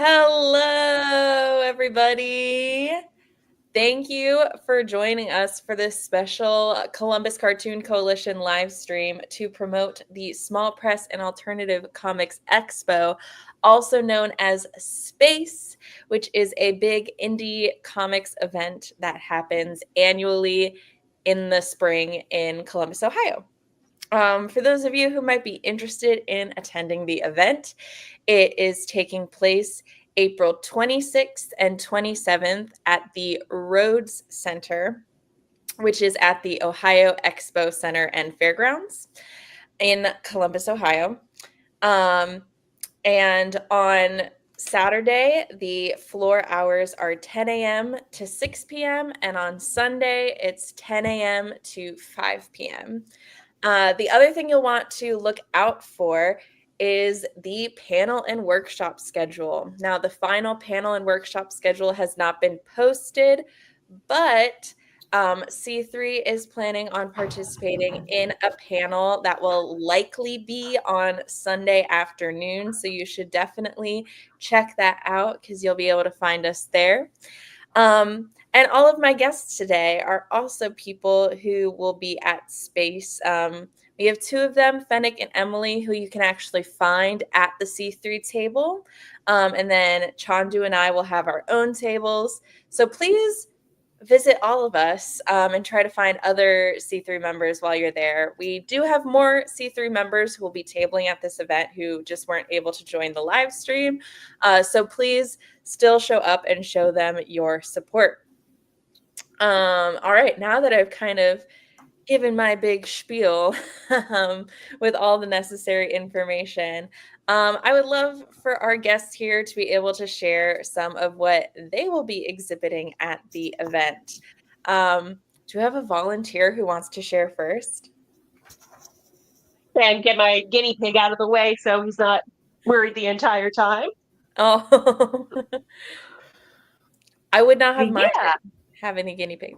Hello, everybody. Thank you for joining us for this special Columbus Cartoon Coalition live stream to promote the Small Press and Alternative Comics Expo, also known as Space, which is a big indie comics event that happens annually in the spring in Columbus, Ohio. For those of you who might be interested in attending the event, it is taking place April 26th and 27th at the Rhodes Center, which is at the Ohio Expo Center and Fairgrounds in Columbus, Ohio. And on Saturday, the floor hours are 10 a.m. to 6 p.m. And on Sunday, it's 10 a.m. to 5 p.m. The other thing you'll want to look out for is the panel and workshop schedule. Now, the final panel and workshop schedule has not been posted, but C3 is planning on participating in a panel that will likely be on Sunday afternoon. So you should definitely check that out because you'll be able to find us there. And all of my guests today are also people who will be at Space. We have two of them, Fennek and Emily, who you can actually find at the C3 table. And then Chandu and I will have our own tables. So please visit all of us and try to find other C3 members while you're there. We do have more C3 members who will be tabling at this event who just weren't able to join the live stream. So please still show up and show them your support. All right, now that I've kind of given my big spiel with all the necessary information, I would love for our guests here to be able to share some of what they will be exhibiting at the event. Do you have a volunteer who wants to share first? And get my guinea pig out of the way so he's not worried the entire time. Oh, I would not have minded Yeah. having a guinea pig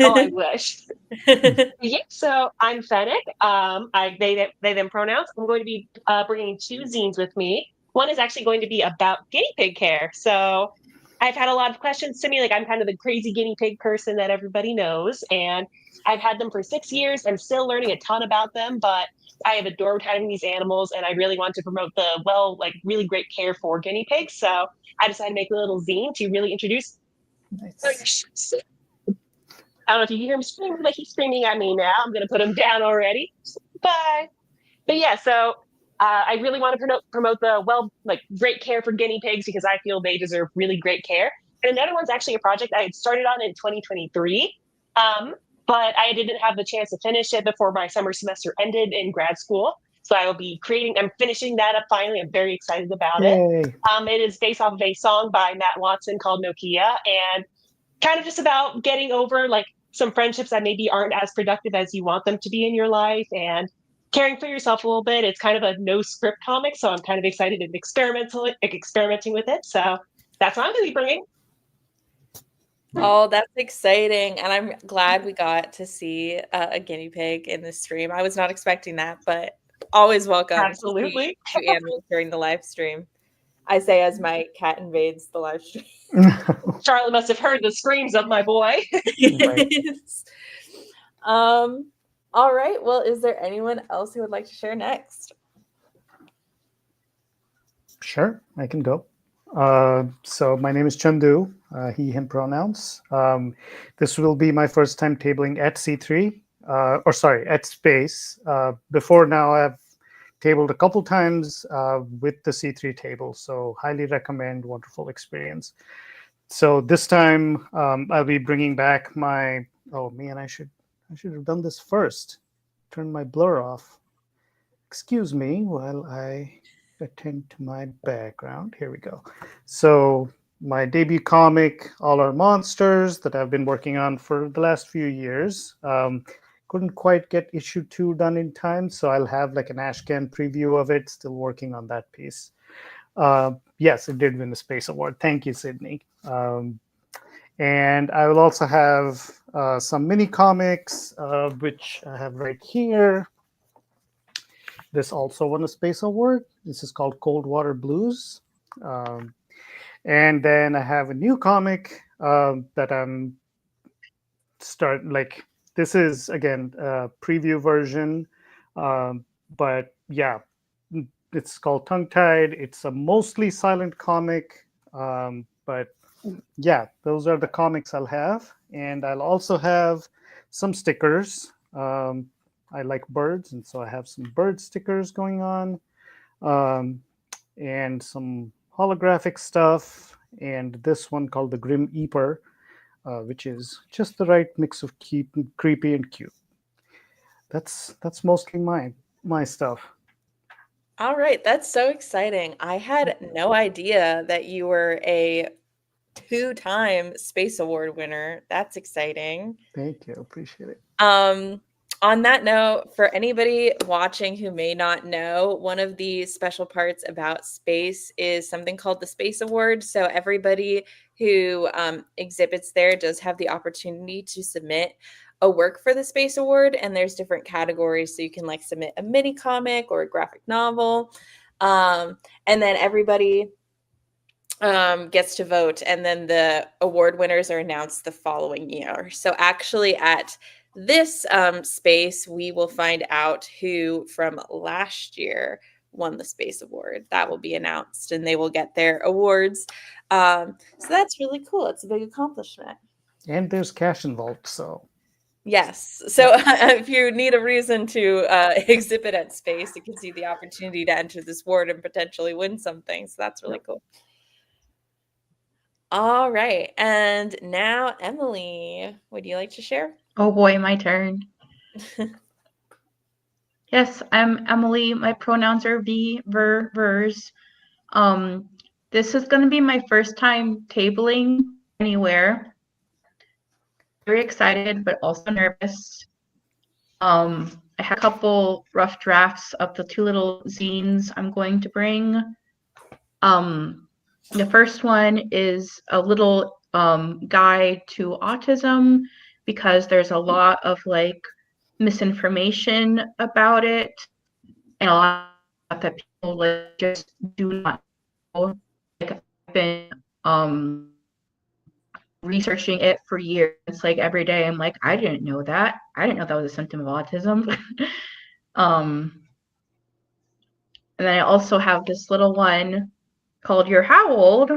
Oh, I wish. Yeah, so I'm Fennek. They them pronouns. I'm going to be bringing two zines with me. One is actually going to be about guinea pig care. So I've had a lot of questions to me. Like, I'm kind of the crazy guinea pig person that everybody knows, and I've had them for 6 years. I'm still learning a ton about them, but I have adored having these animals, and I really want to promote really great care for guinea pigs. So I decided to make a little zine to really introduce. Nice. I don't know if you hear him screaming, but he's screaming at me now. I'm going to put him down already. Bye. But yeah, so I really want to promote the great care for guinea pigs because I feel they deserve really great care. And another one's actually a project I had started on in 2023, but I didn't have the chance to finish it before my summer semester ended in grad school. So I will be I'm finishing that up finally. I'm very excited about it. It is based off of a song by Matt Watson called Nokia, and kind of just about getting over like some friendships that maybe aren't as productive as you want them to be in your life and caring for yourself a little bit. It's kind of a no script comic, so I'm kind of excited and experimenting with it. So that's what I'm going to be bringing. Oh, that's exciting. And I'm glad we got to see a guinea pig in the stream. I was not expecting that, but always welcome. Absolutely. To see animals during the live stream. I say as my cat invades the live stream. Charlotte must have heard the screams of my boy. Yes. All right. Well, is there anyone else who would like to share next? Sure, I can go. So my name is Chandu, he, him pronouns. This will be my first time tabling at C3, at Space. Before now, I've tabled a couple times with the C3 table, so highly recommend, wonderful experience. So this time I'll be bringing back my, oh man, I should have done this first. Turn my blur off. Excuse me while I attend to my background. Here we go. So my debut comic, All Our Monsters, that I've been working on for the last few years. Couldn't quite get issue 2 done in time, so I'll have like an ashcan preview of it. Still working on that piece. Yes, it did win the Space Award. Thank you, Sydney. And I will also have some mini comics, which I have right here. This also won a Space Award. This is called Cold Water Blues. And then I have a new comic that I'm start like. This is again a preview version, but yeah, it's called Tongue Tied. It's a mostly silent comic, but yeah, those are the comics I'll have, and I'll also have some stickers. I like birds, and so I have some bird stickers going on, um, and some holographic stuff, and this one called the Grim Eaper, which is just the right mix of creepy and cute. That's mostly my stuff. All right, that's so exciting. I had no idea that you were a two-time Space Award winner. That's exciting. Thank you, appreciate it. On that note, for anybody watching who may not know, one of the special parts about space is something called the Space Award. So everybody who exhibits there does have the opportunity to submit a work for the Space Award, and there's different categories. So you can like submit a mini comic or a graphic novel, and then everybody gets to vote, and then the award winners are announced the following year. So actually at this space, we will find out who from last year won the Space Award. That will be announced, and they will get their awards. So that's really cool. It's a big accomplishment. And there's cash involved, so Yes. So if you need a reason to exhibit at space, it gives you the opportunity to enter this award and potentially win something. So that's really cool. All right. And now, Emily, would you like to share? Oh boy, my turn. Yes, I'm Emily. My pronouns are V, ver, vers. This is going to be my first time tabling anywhere. Very excited, but also nervous. I have a couple rough drafts of the two little zines I'm going to bring. The first one is a little guide to autism, because there's a lot of like misinformation about it, and a lot that people like just do not know. Like I've been researching it for years. It's like every day I'm like, I didn't know that. I didn't know that was a symptom of autism. And then I also have this little one called You're How Old,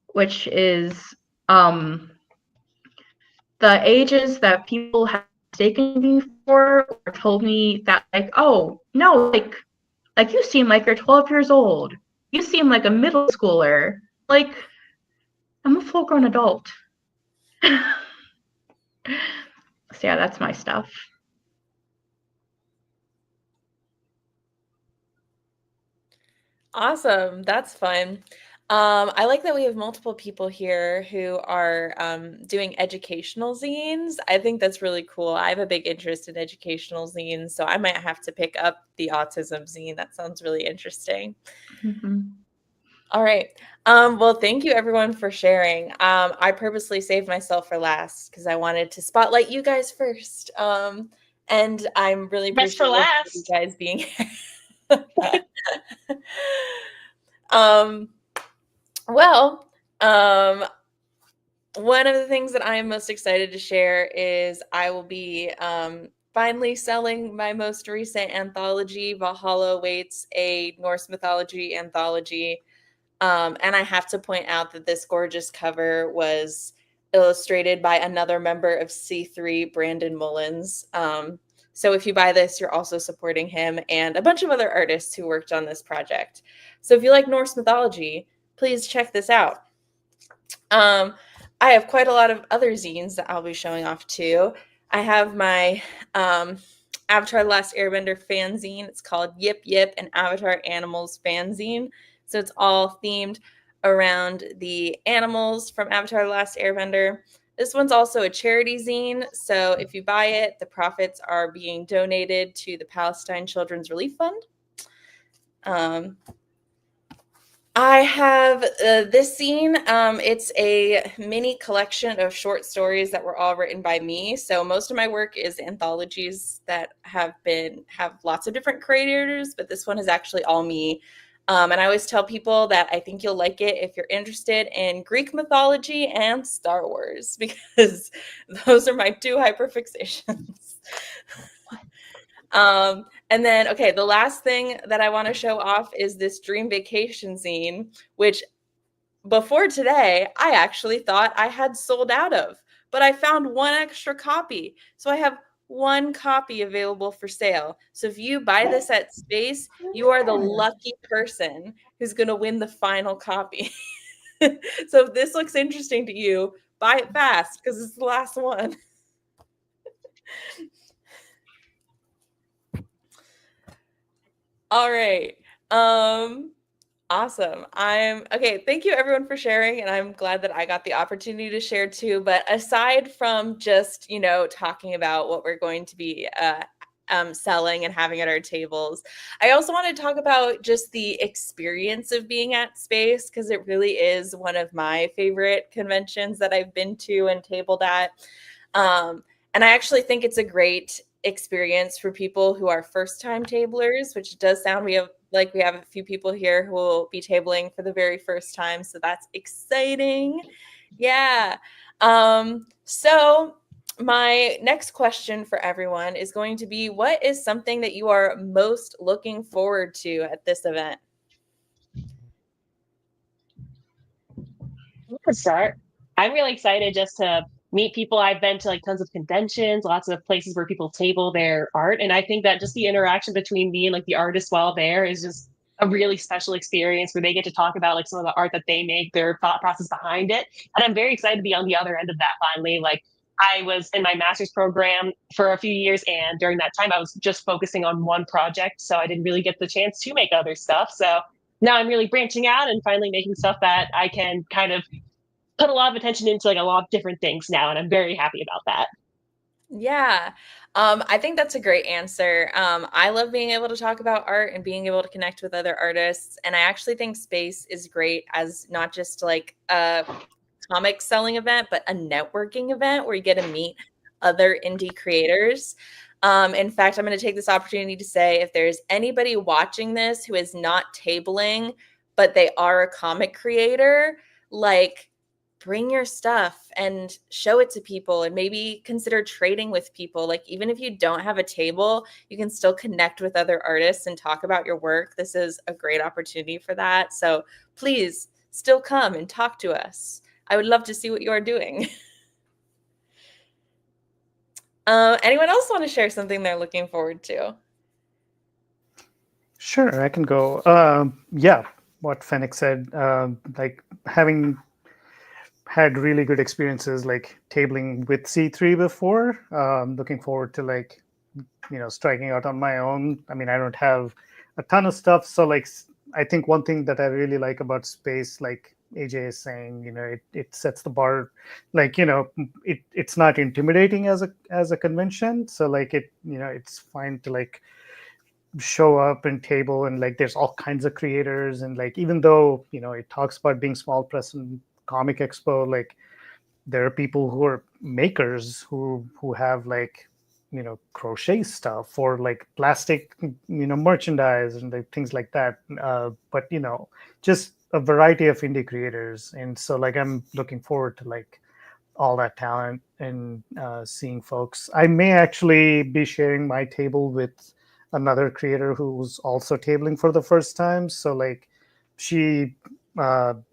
which is the ages that people have mistaken me for, or told me that like, oh no, like you seem like you're 12 years old. You seem like a middle schooler. Like, I'm a full-grown adult. So yeah, that's my stuff. Awesome. That's fun. I like that we have multiple people here who are doing educational zines. I think that's really cool. I have a big interest in educational zines, so I might have to pick up the autism zine. That sounds really interesting. Mm-hmm. All right. Well, thank you everyone for sharing. I purposely saved myself for last because I wanted to spotlight you guys first. And I'm really Best for appreciative of you last. guys being here. um, well, one of the things that I am most excited to share is I will be finally selling my most recent anthology. Valhalla Waits, a Norse mythology anthology. And I have to point out that this gorgeous cover was illustrated by another member of C3, Brandon Mullins. So if you buy this, you're also supporting him and a bunch of other artists who worked on this project. So if you like Norse mythology, please check this out. I have quite a lot of other zines that I'll be showing off too. I have my Avatar The Last Airbender fanzine. It's called Yip Yip, an Avatar Animals fanzine. So it's all themed around the animals from Avatar The Last Airbender. This one's also a charity zine. So if you buy it, the profits are being donated to the Palestine Children's Relief Fund. I have this zine. It's a mini collection of short stories that were all written by me. So most of my work is anthologies that have lots of different creators, but this one is actually all me. And I always tell people that I think you'll like it if you're interested in Greek mythology and Star Wars, because those are my two hyperfixations. And then, okay, the last thing that I want to show off is this dream vacation zine, which before today, I actually thought I had sold out of, but I found one extra copy. So I have one copy available for sale. So if you buy this at Space, you are the lucky person who's going to win the final copy. So if this looks interesting to you, buy it fast because it's the last one. All right. Awesome. Okay. Thank you everyone for sharing. And I'm glad that I got the opportunity to share too. But aside from just, talking about what we're going to be selling and having at our tables, I also want to talk about just the experience of being at Space, because it really is one of my favorite conventions that I've been to and tabled at. And I actually think it's a great experience for people who are first-time tablers, which does sound we have a few people here who will be tabling for the very first time, so that's exciting. Yeah. So my next question for everyone is going to be, what is something that you are most looking forward to at this event? I can start. I'm really excited just to meet people. I've been to like tons of conventions, lots of places where people table their art. And I think that just the interaction between me and like the artist while there is just a really special experience where they get to talk about like some of the art that they make, their thought process behind it. And I'm very excited to be on the other end of that finally. Like I was in my master's program for a few years, and during that time I was just focusing on one project. So I didn't really get the chance to make other stuff. So now I'm really branching out and finally making stuff that I can kind of put a lot of attention into, like a lot of different things now, and I'm very happy about that. Yeah. I think that's a great answer. I love being able to talk about art and being able to connect with other artists. And I actually think Space is great as not just like a comic selling event, but a networking event where you get to meet other indie creators. In fact, I'm going to take this opportunity to say, if there's anybody watching this who is not tabling, but they are a comic creator, like, bring your stuff and show it to people, and maybe consider trading with people. Like, even if you don't have a table, you can still connect with other artists and talk about your work. This is a great opportunity for that. So please still come and talk to us. I would love to see what you are doing. Anyone else want to share something they're looking forward to? Sure, I can go. Yeah, what Fennek said, like having had really good experiences like tabling with C3 before. Looking forward to like, striking out on my own. I mean, I don't have a ton of stuff. So like, I think one thing that I really like about Space, like AJ is saying, it sets the bar, like, it's not intimidating as a convention. So like it's fine to like show up and table, and like there's all kinds of creators, and like even though it talks about being small press and comic expo, like there are people who are makers who have like crochet stuff or like plastic merchandise and like things like that, but just a variety of indie creators. And so like I'm looking forward to like all that talent and seeing folks. I may actually be sharing my table with another creator who's also tabling for the first time. So like she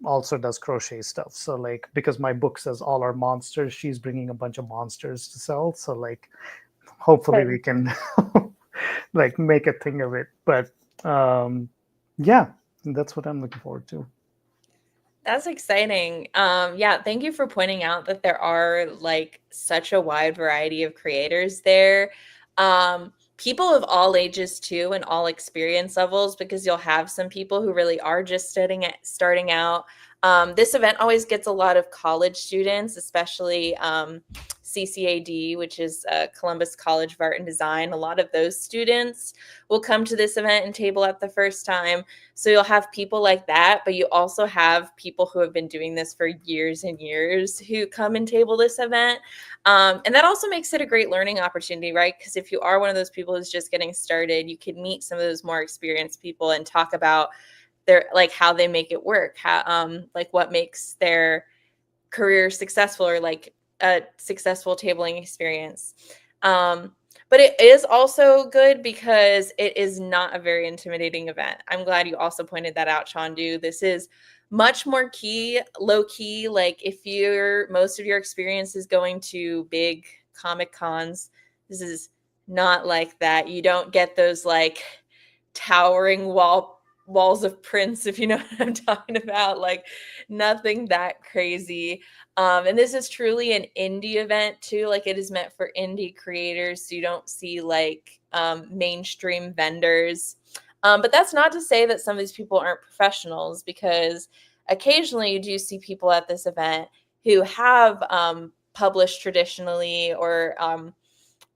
also does crochet stuff. So like, because my book says all our monsters, she's bringing a bunch of monsters to sell. So like, hopefully we can like make a thing of it. But yeah, that's what I'm looking forward to. That's exciting. Yeah, thank you for pointing out that there are like such a wide variety of creators there. People of all ages too, and all experience levels, because you'll have some people who really are just starting out. This event always gets a lot of college students, especially CCAD, which is Columbus College of Art and Design. A lot of those students will come to this event and table at the first time. So you'll have people like that, but you also have people who have been doing this for years and years who come and table this event. And that also makes it a great learning opportunity, right? Because if you are one of those people who's just getting started, you can meet some of those more experienced people and talk about their like how they make it work, how like what makes their career successful or like a successful tabling experience. But it is also good because it is not a very intimidating event. I'm glad you also pointed that out, Chandu. This is much more low key. Like if most of your experience is going to big comic cons, this is not like that. You don't get those like towering walls of prints, if you know what I'm talking about. Like nothing that crazy. And this is truly an indie event too. Like it is meant for indie creators. So you don't see like mainstream vendors. But that's not to say that some of these people aren't professionals, because occasionally you do see people at this event who have published traditionally or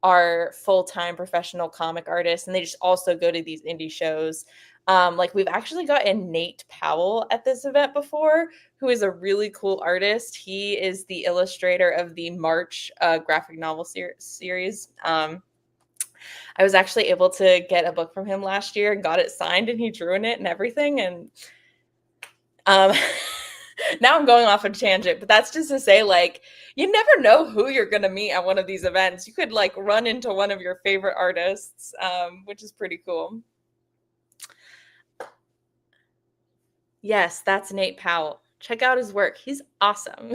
are full-time professional comic artists, and they just also go to these indie shows. Like we've actually gotten Nate Powell at this event before, who is a really cool artist. He is the illustrator of the March graphic novel series. I was actually able to get a book from him last year and got it signed, and he drew in it and everything. And now I'm going off a tangent, but that's just to say, like, you never know who you're going to meet at one of these events. You could like run into one of your favorite artists, which is pretty cool. Yes, that's Nate Powell. Check out his work. He's awesome.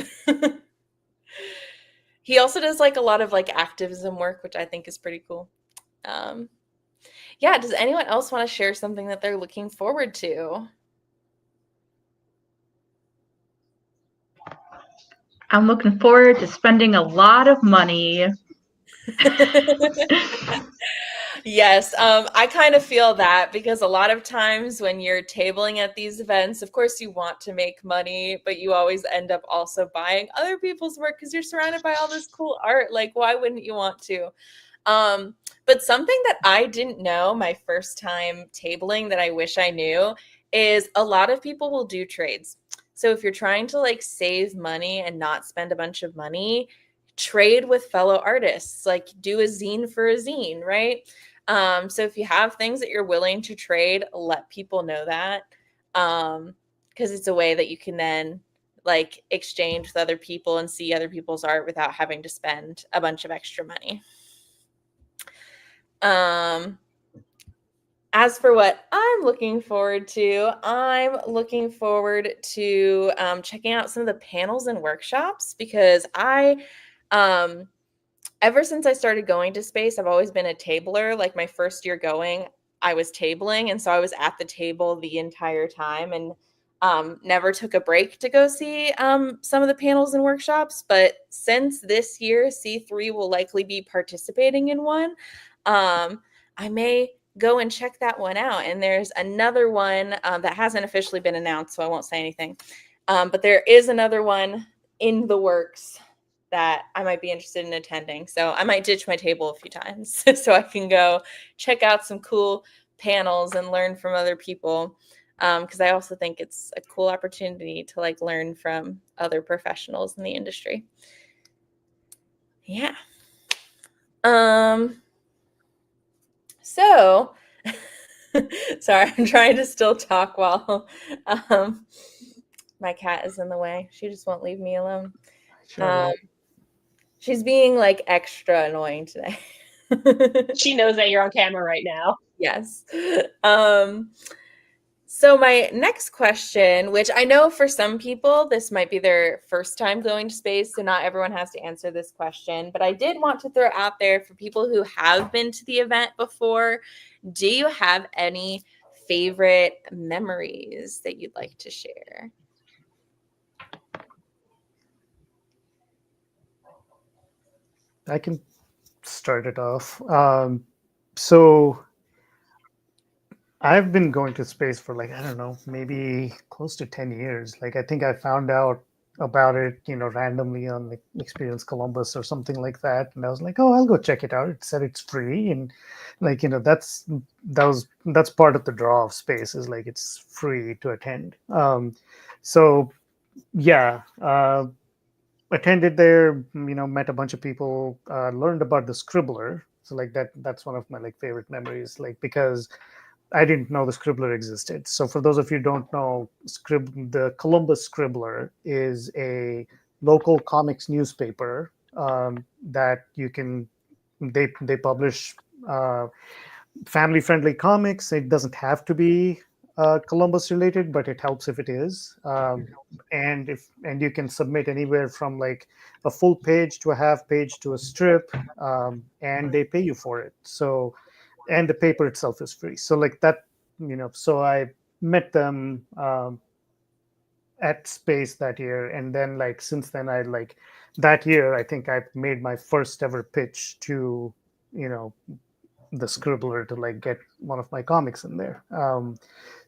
He also does like a lot of like activism work, which I think is pretty cool. Yeah, does anyone else want to share something that they're looking forward to? I'm looking forward to spending a lot of money. Yes, I kind of feel that, because a lot of times when you're tabling at these events, of course you want to make money, but you always end up also buying other people's work because you're surrounded by all this cool art. Like, why wouldn't you want to? But something that I didn't know my first time tabling that I wish I knew is a lot of people will do trades. So if you're trying to like save money and not spend a bunch of money, trade with fellow artists, like do a zine for a zine, right? So if you have things that you're willing to trade, let people know that, because it's a way that you can then like exchange with other people and see other people's art without having to spend a bunch of extra money. As for what I'm looking forward to, checking out some of the panels and workshops, because ever since I started going to space, I've always been a tabler. Like my first year going, I was tabling, and so I was at the table the entire time, and never took a break to go see some of the panels and workshops. But since this year, C3 will likely be participating in one. I may go and check that one out. And there's another one that hasn't officially been announced, so I won't say anything. But there is another one in the works that I might be interested in attending. So I might ditch my table a few times so I can go check out some cool panels and learn from other people. Because I also think it's a cool opportunity to like learn from other professionals in the industry. Yeah. So, sorry, I'm trying to still talk while my cat is in the way. She just won't leave me alone. Sure. She's being like extra annoying today. She knows that you're on camera right now. Yes. So my next question, which I know for some people, this might be their first time going to space, so not everyone has to answer this question, but I did want to throw out there for people who have been to the event before, do you have any favorite memories that you'd like to share? I can start it off. So I've been going to space for like, I don't know, maybe close to 10 years. Like, I think I found out about it, randomly on like Experience Columbus or something like that. And I was like, oh, I'll go check it out. It said it's free. And like, that's part of the draw of space, is like, it's free to attend. So yeah, attended there, met a bunch of people, learned about the Scribbler. So like that's one of my like favorite memories, like, because I didn't know the Scribbler existed. So for those of you who don't know, the Columbus Scribbler is a local comics newspaper that you can. They publish family-friendly comics. It doesn't have to be Columbus related, but it helps if it is. And you can submit anywhere from like a full page to a half page to a strip, and they pay you for it. So, and the paper itself is free. So like that, So I met them at Space that year, and then like since then that year I think I made my first ever pitch to you know the Scribbler to like get one of my comics in there.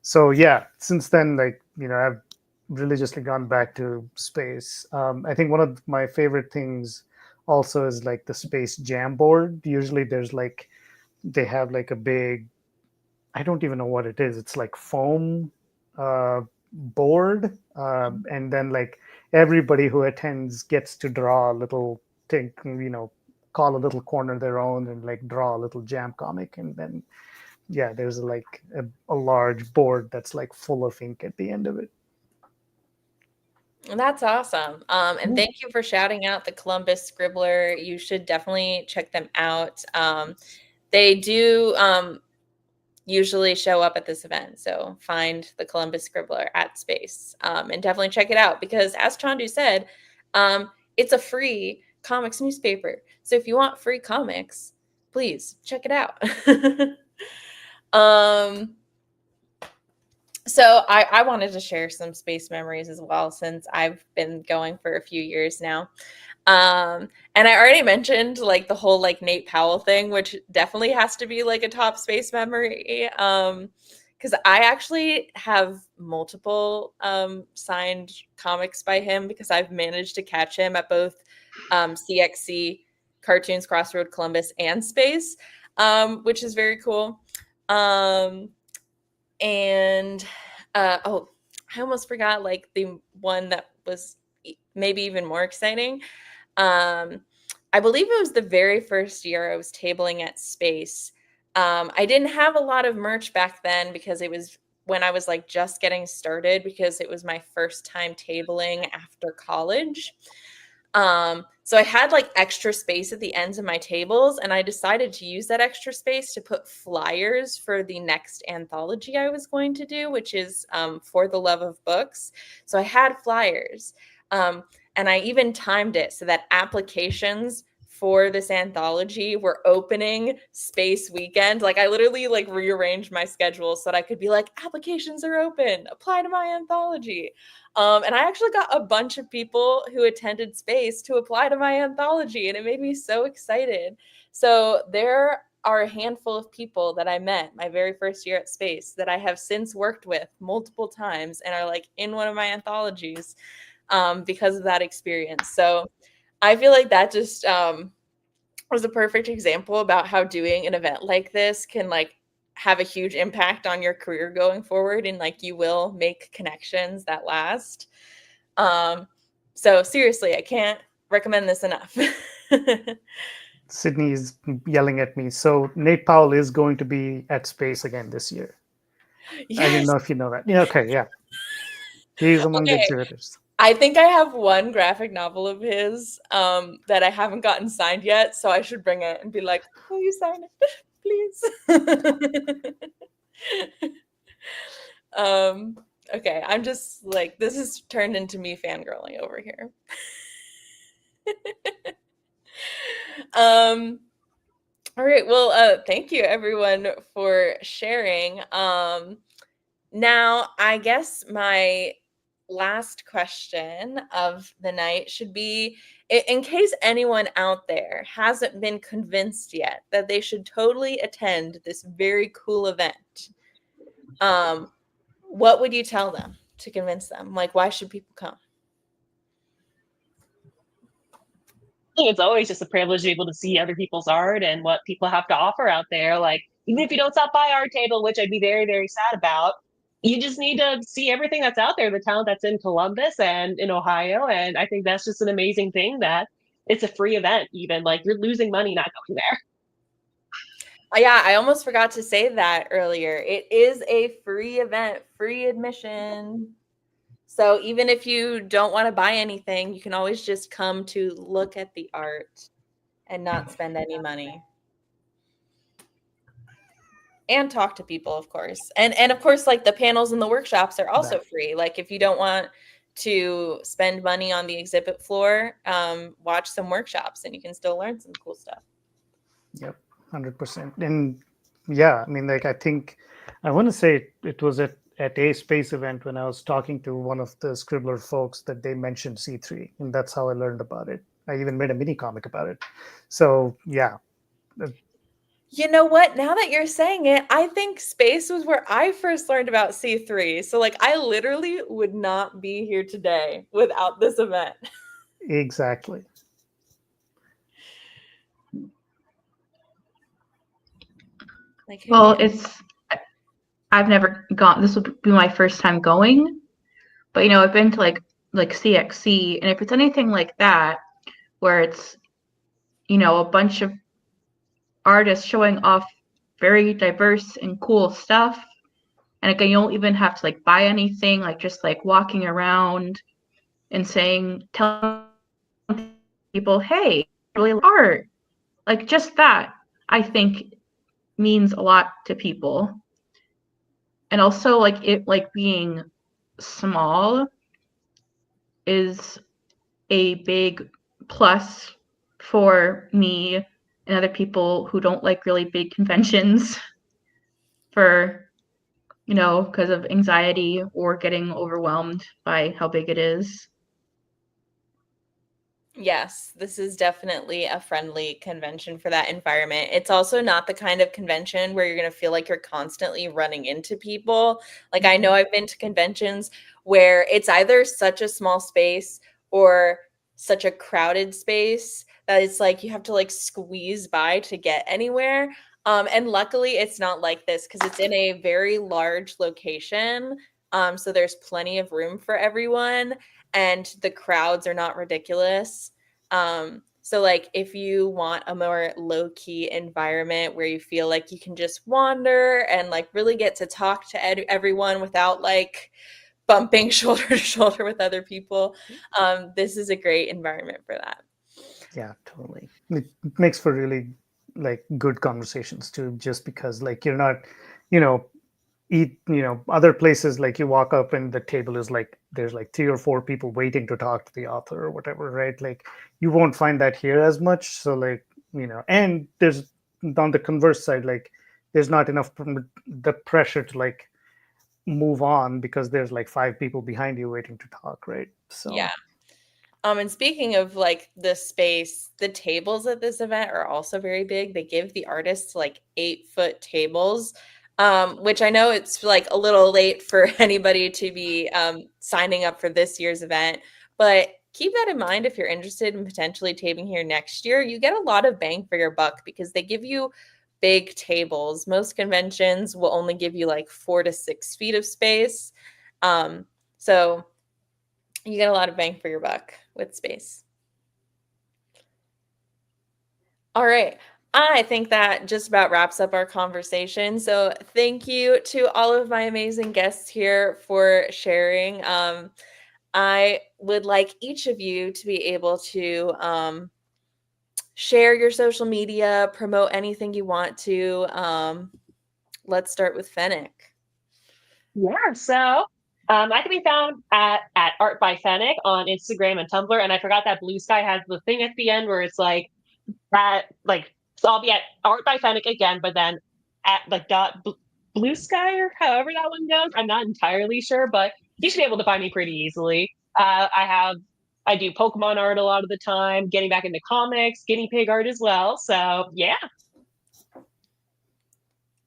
So yeah, since then, I've religiously gone back to Space. I think one of my favorite things also is like the Space Jamboard. Usually there's like, they have like a big, I don't even know what it is. It's like foam board. And then like everybody who attends gets to draw a little thing, call a little corner their own and like draw a little jam comic. And then, yeah, there's like a large board that's like full of ink at the end of it. That's awesome. And thank you for shouting out the Columbus Scribbler. You should definitely check them out. They do usually show up at this event. So find the Columbus Scribbler at Space and definitely check it out because as Chandu said, it's a free comics newspaper. So if you want free comics, please check it out. So I wanted to share some Space memories as well, since I've been going for a few years now. And I already mentioned like the whole like Nate Powell thing, which definitely has to be like a top Space memory. Because I actually have multiple signed comics by him because I've managed to catch him at both CXC, Cartoons Crossroad Columbus, and Space, which is very cool. And I almost forgot like the one that was maybe even more exciting. I believe it was the very first year I was tabling at Space. I didn't have a lot of merch back then because it was when I was like just getting started, because it was my first time tabling after college. So I had like extra space at the ends of my tables, and I decided to use that extra space to put flyers for the next anthology I was going to do, which is For the Love of Books. So I had flyers, and I even timed it so that applications for this anthology were opening Space weekend. Like I literally like rearranged my schedule so that I could be like, applications are open, apply to my anthology. And I actually got a bunch of people who attended Space to apply to my anthology, and it made me so excited. So there are a handful of people that I met my very first year at Space that I have since worked with multiple times and are like in one of my anthologies because of that experience. So I feel like that just was a perfect example about how doing an event like this can like have a huge impact on your career going forward, and like you will make connections that last. So seriously, I can't recommend this enough. Sydney is yelling at me. So Nate Powell is going to be at Space again this year. Yes. I didn't know if you know that. Yeah, okay, yeah. He's among the exhibitors. I think I have one graphic novel of his that I haven't gotten signed yet, so I should bring it and be like, will you sign it, please? Okay, I'm just like, this has turned into me fangirling over here. All right, well, thank you everyone for sharing. Now, I guess my last question of the night should be, in case anyone out there hasn't been convinced yet that they should totally attend this very cool event, what would you tell them to convince them? Like, why should people come? I think it's always just a privilege to be able to see other people's art and what people have to offer out there. Like, even if you don't stop by our table, which I'd be very, very sad about, you just need to see everything that's out there, the talent that's in Columbus and in Ohio. And I think that's just an amazing thing that it's a free event, even like you're losing money not going there. Yeah, I almost forgot to say that earlier. It is a free event, free admission. So even if you don't want to buy anything, you can always just come to look at the art and not spend any money. And talk to people, of course. And of course, like the panels and the workshops are also free. Like if you don't want to spend money on the exhibit floor, watch some workshops and you can still learn some cool stuff. Yep, 100%. And yeah, I mean, like I think I want to say it was at a space event when I was talking to one of the Scribbler folks that they mentioned C3, and that's how I learned about it. I even made a mini comic about it. So yeah. You know what? Now that you're saying it, I think space was where I first learned about C3. So like I literally would not be here today without this event. Exactly. Like Well, I've never gone. This will be my first time going, but I've been to like CXC, and if it's anything like that, where it's a bunch of artists showing off very diverse and cool stuff, and again, you don't even have to like buy anything, like just like walking around and telling people, hey, really like art, like just that, I think means a lot to people. And also like it like being small is a big plus for me and other people who don't like really big conventions for because of anxiety or getting overwhelmed by how big it is. Yes, this is definitely a friendly convention for that environment. It's also not the kind of convention where you're going to feel like you're constantly running into people. Like I know I've been to conventions where it's either such a small space or such a crowded space that it's like you have to like squeeze by to get anywhere. And luckily it's not like this because it's in a very large location. So there's plenty of room for everyone and the crowds are not ridiculous. So like if you want a more low-key environment where you feel like you can just wander and like really get to talk to everyone without like bumping shoulder to shoulder with other people, this is a great environment for that. Yeah, totally. It makes for really like good conversations too, just because like you're not, you know, other places like you walk up and the table is like there's like 3 or 4 people waiting to talk to the author or whatever, right? Like you won't find that here as much. So like, and there's on the converse side, like there's not enough the pressure to like move on because there's like 5 people behind you waiting to talk, right? So Yeah. And speaking of like the space, the tables at this event are also very big. They give the artists like 8-foot tables, which I know it's like a little late for anybody to be signing up for this year's event, but keep that in mind if you're interested in potentially taping here next year. You get a lot of bang for your buck because they give you big tables. Most conventions will only give you like 4 to 6 feet of space. So you get a lot of bang for your buck with space. All right. I think that just about wraps up our conversation. So thank you to all of my amazing guests here for sharing. I would like each of you to be able to share your social media, promote anything you want to. Let's start with Fennek. Yeah, so I can be found at Art by Fennek on Instagram and Tumblr. And I forgot that Blue Sky has the thing at the end where it's like so I'll be at Art by Fennek again, but then at like Blue Sky or however that one goes. I'm not entirely sure, but you should be able to find me pretty easily. I do Pokemon art a lot of the time, getting back into comics, guinea pig art as well. So yeah.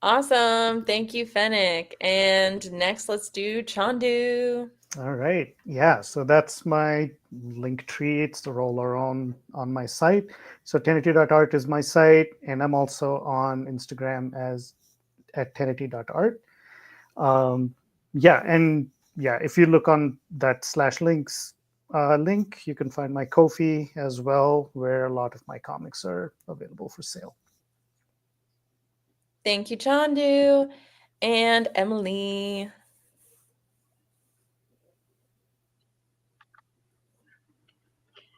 Awesome. Thank you, Fennek. And next, let's do Chandu. all right, yeah, so that's my link tree. It's the roller on my site. So tenity.art is my site, and I'm also on Instagram as at tenity.art. If you look on that /links link, you can find my Ko-fi as well, where a lot of my comics are available for sale. Thank you, Chandu and Emily.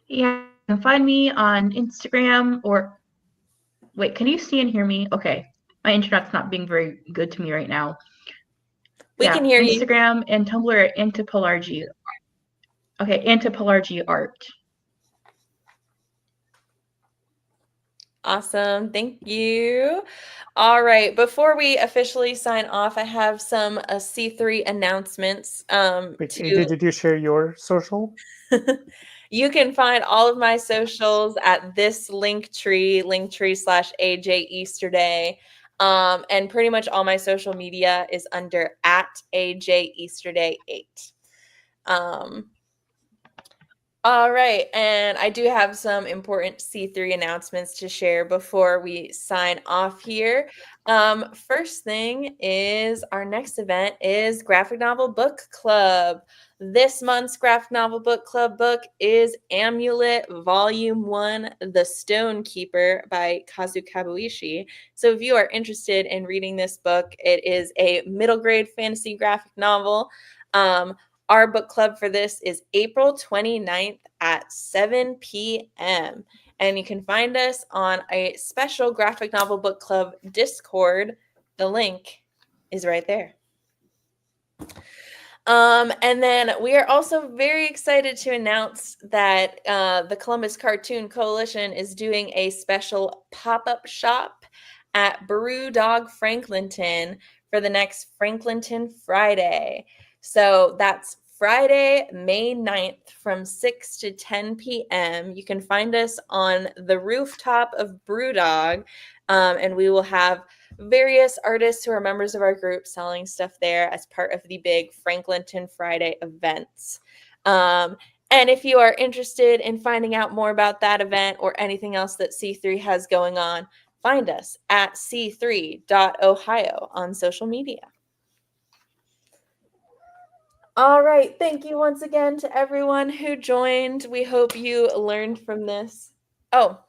Yeah, you can find me on Instagram or wait, can you see and hear me? Okay. My internet's not being very good to me right now. We can hear you. Instagram and Tumblr at Antipolargy. Okay, Antipolargy Art. Awesome. Thank you. All right. Before we officially sign off, I have some C3 announcements. Wait, AJ, did you share your social? You can find all of my socials at this linktree /AJ Easterday. And pretty much all my social media is under at AJ Easterday 8. All right, and I do have some important C3 announcements to share before we sign off here. First thing is our next event is Graphic Novel Book Club. This month's Graphic Novel Book Club book is Amulet Volume 1, The Stone Keeper by Kazu Kabuishi. So if you are interested in reading this book, it is a middle grade fantasy graphic novel. Our book club for this is April 29th at 7 p.m. And you can find us on a special graphic novel book club Discord. The link is right there. And then we are also very excited to announce that the Columbus Cartoon Coalition is doing a special pop-up shop at Brew Dog Franklinton for the next Franklinton Friday. So that's Friday, May 9th from 6 to 10 p.m. You can find us on the rooftop of Brewdog, and we will have various artists who are members of our group selling stuff there as part of the big Franklinton Friday events. And if you are interested in finding out more about that event or anything else that C3 has going on, find us at c3.ohio on social media. All right. Thank you once again to everyone who joined. We hope you learned from this. Oh,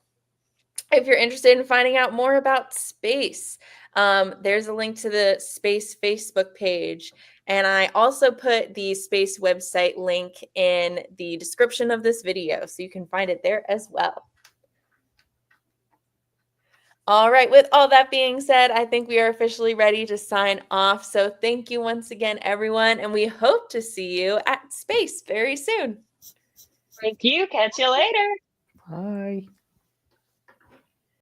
if you're interested in finding out more about space, there's a link to the space Facebook page. And I also put the space website link in the description of this video, so you can find it there as well. All right, with all that being said, I think we are officially ready to sign off. So thank you once again, everyone, and we hope to see you at Space very soon. Thank you. Catch you later. Bye.